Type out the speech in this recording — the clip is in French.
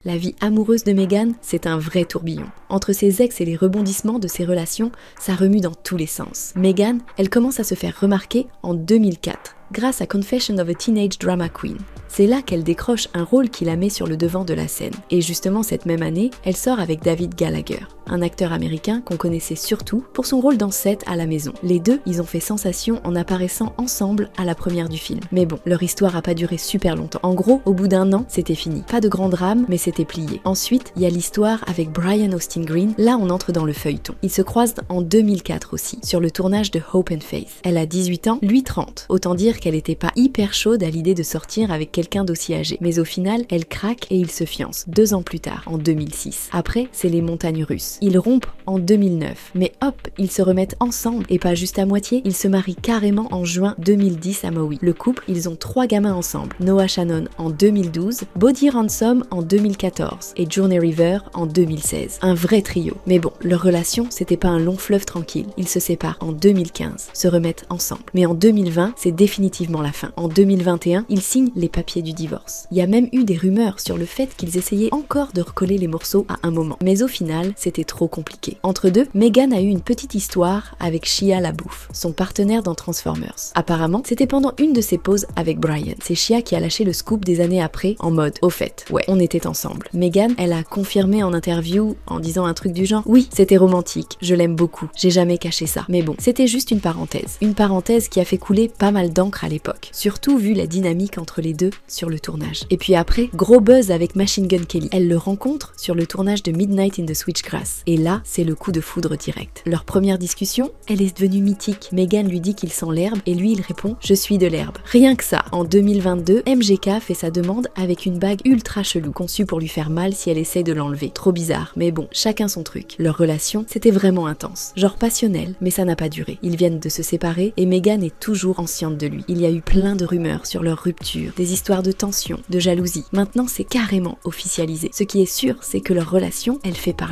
La vie amoureuse de Meghan, c'est un vrai tourbillon. Entre ses ex et les rebondissements de ses relations, ça remue dans tous les sens. Meghan, elle commence à se faire remarquer en 2004, grâce à Confession of a Teenage Drama Queen. C'est là qu'elle décroche un rôle qui la met sur le devant de la scène. Et justement cette même année, elle sort avec David Gallagher, un acteur américain qu'on connaissait surtout pour son rôle dans Set à la maison. Les deux, ils ont fait sensation en apparaissant ensemble à la première du film. Mais bon, leur histoire a pas duré super longtemps. En gros, au bout d'un an, c'était fini. Pas de grand drame, mais c'était plié. Ensuite, il y a l'histoire avec Brian Austin Green. Là, on entre dans le feuilleton. Ils se croisent en 2004 aussi, sur le tournage de Hope and Faith. Elle a 18 ans, lui 30. Autant dire qu'elle était pas hyper chaude à l'idée de sortir avec quelqu'un d'aussi âgé. Mais au final, elle craque et ils se fiancent 2 ans plus tard, en 2006. Après, c'est les montagnes russes. Ils rompent en 2009, mais hop, ils se remettent ensemble, et pas juste à moitié, ils se marient carrément en juin 2010 à Maui. Le couple, ils ont 3 gamins ensemble, Noah Shannon en 2012, Bodhi Ransom en 2014 et Journey River en 2016. Un vrai trio. Mais bon, leur relation, c'était pas un long fleuve tranquille. Ils se séparent en 2015, se remettent ensemble. Mais en 2020, c'est définitivement la fin. En 2021, ils signent les papiers du divorce. Il y a même eu des rumeurs sur le fait qu'ils essayaient encore de recoller les morceaux à un moment. Mais au final, c'était trop compliqué. Entre deux, Meghan a eu une petite histoire avec Shia LaBeouf, son partenaire dans Transformers. Apparemment, c'était pendant une de ses pauses avec Brian. C'est Shia qui a lâché le scoop des années après, en mode « Au fait, ouais, on était ensemble ». Meghan, elle a confirmé en interview en disant un truc du genre « Oui, c'était romantique, je l'aime beaucoup, j'ai jamais caché ça ». Mais bon, c'était juste une parenthèse. Une parenthèse qui a fait couler pas mal d'encre à l'époque, surtout vu la dynamique entre les deux sur le tournage. Et puis après, gros buzz avec Machine Gun Kelly. Elle le rencontre sur le tournage de Midnight in the Switchgrass. Et là, c'est le coup de foudre direct. Leur première discussion, elle est devenue mythique. Meghan lui dit qu'il sent l'herbe et lui il répond « Je suis de l'herbe ». Rien que ça. En 2022, MGK fait sa demande avec une bague ultra chelou, conçue pour lui faire mal si elle essaie de l'enlever. Trop bizarre, mais bon, chacun son truc. Leur relation, c'était vraiment intense. Genre passionnel, mais ça n'a pas duré. Ils viennent de se séparer et Meghan est toujours consciente de lui. Il y a eu plein de rumeurs sur leur rupture, des histoires de tension, de jalousie. Maintenant, c'est carrément officialisé. Ce qui est sûr, c'est que leur relation, elle fait parler.